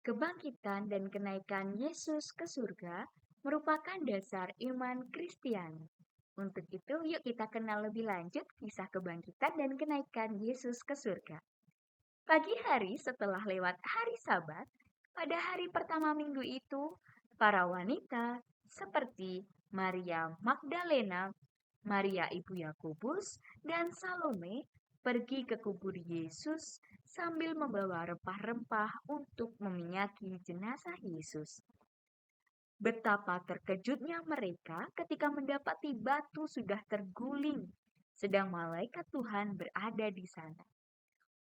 Kebangkitan dan kenaikan Yesus ke surga merupakan dasar iman Kristiani. Untuk itu, yuk kita kenal lebih lanjut kisah kebangkitan dan kenaikan Yesus ke surga. Pagi hari setelah lewat hari Sabat, pada hari pertama minggu itu, para wanita seperti Maria Magdalena, Maria ibu Yakobus, dan Salome pergi ke kubur Yesus sambil membawa rempah-rempah untuk meminyaki jenazah Yesus. Betapa terkejutnya mereka ketika mendapati batu sudah terguling, sedang malaikat Tuhan berada di sana.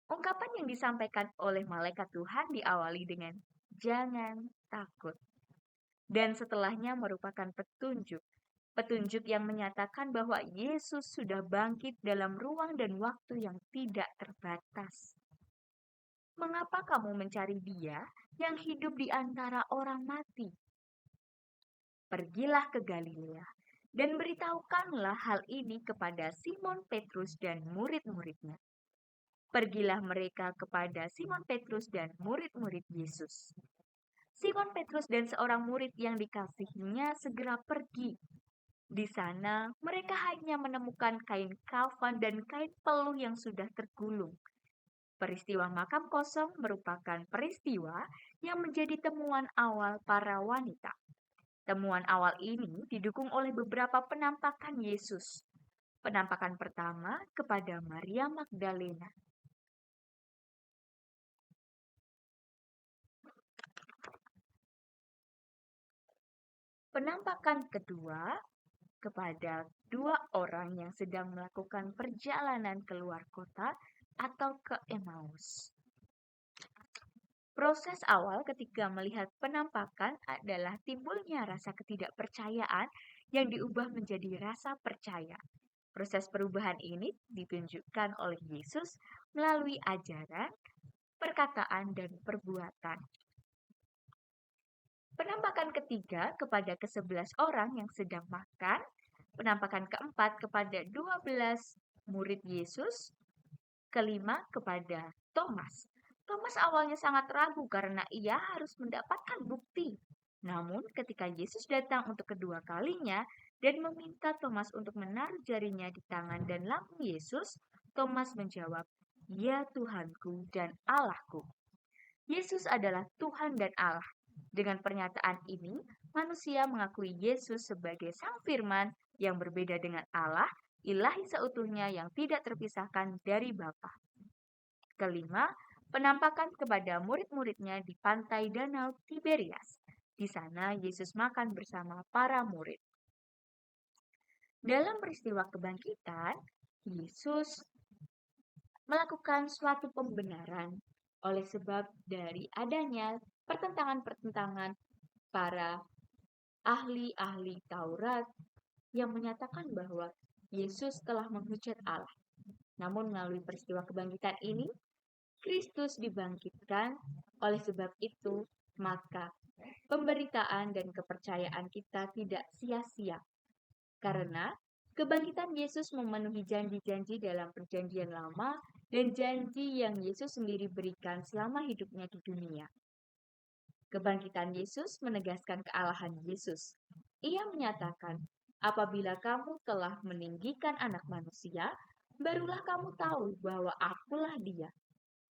Ungkapan yang disampaikan oleh malaikat Tuhan diawali dengan "jangan takut", dan setelahnya merupakan petunjuk yang menyatakan bahwa Yesus sudah bangkit dalam ruang dan waktu yang tidak terbatas. Mengapa kamu mencari Dia yang hidup di antara orang mati? Pergilah ke Galilea dan beritahukanlah hal ini kepada Simon Petrus dan murid-muridnya. Pergilah mereka kepada Simon Petrus dan murid-murid Yesus. Simon Petrus dan seorang murid yang dikasihinya segera pergi. Di sana, mereka hanya menemukan kain kafan dan kain peluh yang sudah tergulung. Peristiwa makam kosong merupakan peristiwa yang menjadi temuan awal para wanita. Temuan awal ini didukung oleh beberapa penampakan Yesus. Penampakan pertama kepada Maria Magdalena. Penampakan kedua kepada dua orang yang sedang melakukan perjalanan keluar kota atau ke Emmaus. Proses awal ketika melihat penampakan adalah timbulnya rasa ketidakpercayaan yang diubah menjadi rasa percaya. Proses perubahan ini ditunjukkan oleh Yesus melalui ajaran, perkataan, dan perbuatan. Penampakan ketiga kepada ke-11 orang yang sedang makan. Penampakan keempat kepada 12 murid Yesus. Kelima kepada Thomas. Thomas awalnya sangat ragu karena ia harus mendapatkan bukti. Namun ketika Yesus datang untuk kedua kalinya dan meminta Thomas untuk menaruh jarinya di tangan dan lambung Yesus, Thomas menjawab, "Ya Tuhanku dan Allahku." Yesus adalah Tuhan dan Allah. Dengan pernyataan ini, manusia mengakui Yesus sebagai Sang Firman yang berbeda dengan Allah, ilahi seutuhnya yang tidak terpisahkan dari Bapa. Kelima, penampakan kepada murid-muridnya di pantai Danau Tiberias. Di sana Yesus makan bersama para murid. Dalam peristiwa kebangkitan, Yesus melakukan suatu pembenaran oleh sebab dari adanya pertentangan-pertentangan para ahli-ahli Taurat yang menyatakan bahwa Yesus telah menghujat Allah. Namun melalui peristiwa kebangkitan ini, Kristus dibangkitkan. Oleh sebab itu, maka pemberitaan dan kepercayaan kita tidak sia-sia. Karena kebangkitan Yesus memenuhi janji-janji dalam perjanjian lama dan janji yang Yesus sendiri berikan selama hidupnya di dunia. Kebangkitan Yesus menegaskan kealahan Yesus. Ia menyatakan, "Apabila kamu telah meninggikan anak manusia, barulah kamu tahu bahwa akulah Dia."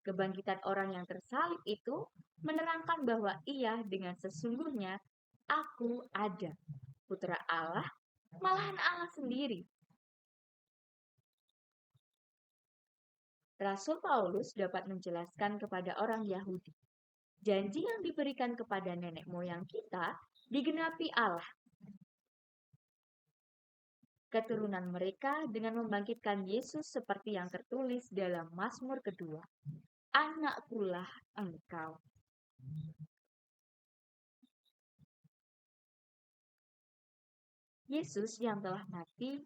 Kebangkitan orang yang tersalib itu menerangkan bahwa ia dengan sesungguhnya, "Aku ada." Putra Allah, malahan Allah sendiri. Rasul Paulus dapat menjelaskan kepada orang Yahudi, janji yang diberikan kepada nenek moyang kita digenapi Allah, keturunan mereka, dengan membangkitkan Yesus seperti yang tertulis dalam Mazmur kedua. "Anakkulah engkau." Yesus yang telah mati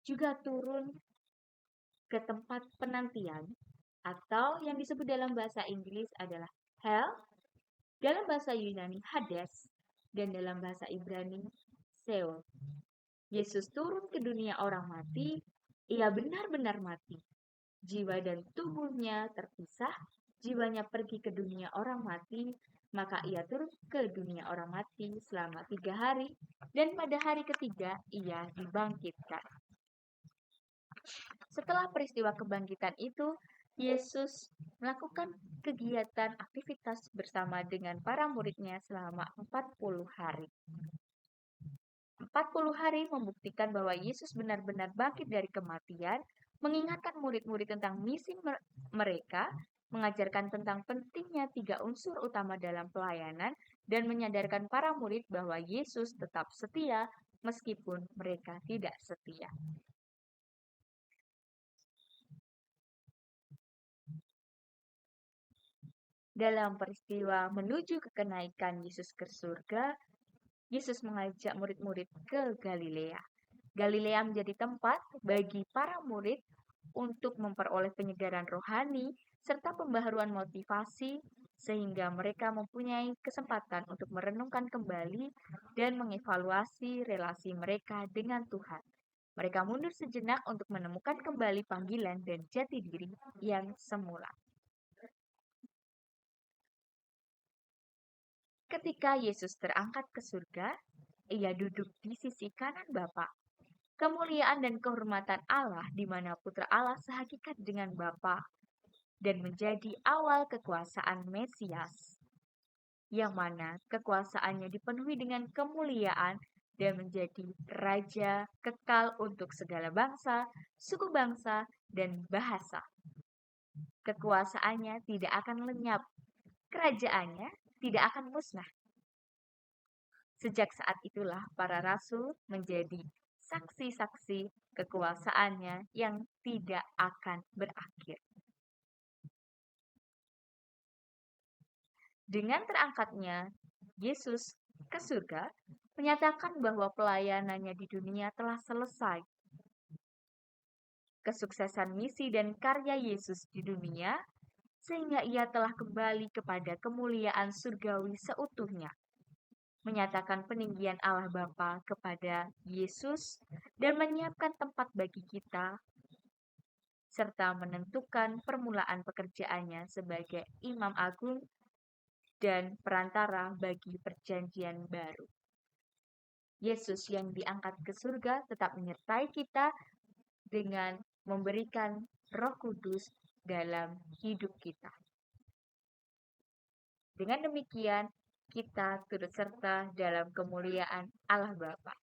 juga turun ke tempat penantian atau yang disebut dalam bahasa Inggris adalah hell, dalam bahasa Yunani Hades, dan dalam bahasa Ibrani Sheol. Yesus turun ke dunia orang mati, ia benar-benar mati. Jiwa dan tubuhnya terpisah, jiwanya pergi ke dunia orang mati, maka ia turun ke dunia orang mati selama 3 hari, dan pada hari ketiga ia dibangkitkan. Setelah peristiwa kebangkitan itu, Yesus melakukan kegiatan aktivitas bersama dengan para muridnya selama 40 hari. 40 hari membuktikan bahwa Yesus benar-benar bangkit dari kematian, mengingatkan murid-murid tentang misi mereka, mengajarkan tentang pentingnya 3 unsur utama dalam pelayanan, dan menyadarkan para murid bahwa Yesus tetap setia meskipun mereka tidak setia. Dalam peristiwa menuju ke kenaikan Yesus ke surga, Yesus mengajak murid-murid ke Galilea. Galilea menjadi tempat bagi para murid untuk memperoleh penyegaran rohani serta pembaharuan motivasi, sehingga mereka mempunyai kesempatan untuk merenungkan kembali dan mengevaluasi relasi mereka dengan Tuhan. Mereka mundur sejenak untuk menemukan kembali panggilan dan jati diri yang semula. Ketika Yesus terangkat ke surga, ia duduk di sisi kanan Bapa. Kemuliaan dan kehormatan Allah di mana Putra Allah sehakikat dengan Bapa dan menjadi awal kekuasaan Mesias, yang mana kekuasaannya dipenuhi dengan kemuliaan dan menjadi raja kekal untuk segala bangsa, suku bangsa, dan bahasa. Kekuasaannya tidak akan lenyap, kerajaannya tidak akan musnah. Sejak saat itulah para rasul menjadi saksi-saksi kekuasaannya yang tidak akan berakhir. Dengan terangkatnya Yesus ke surga, menyatakan bahwa pelayanannya di dunia telah selesai. Kesuksesan misi dan karya Yesus di dunia, sehingga ia telah kembali kepada kemuliaan surgawi seutuhnya, menyatakan peninggian Allah Bapa kepada Yesus dan menyiapkan tempat bagi kita, serta menentukan permulaan pekerjaannya sebagai Imam Agung dan perantara bagi perjanjian baru. Yesus yang diangkat ke surga tetap menyertai kita dengan memberikan Roh Kudus dalam hidup kita. Dengan demikian, kita turut serta dalam kemuliaan Allah Bapa.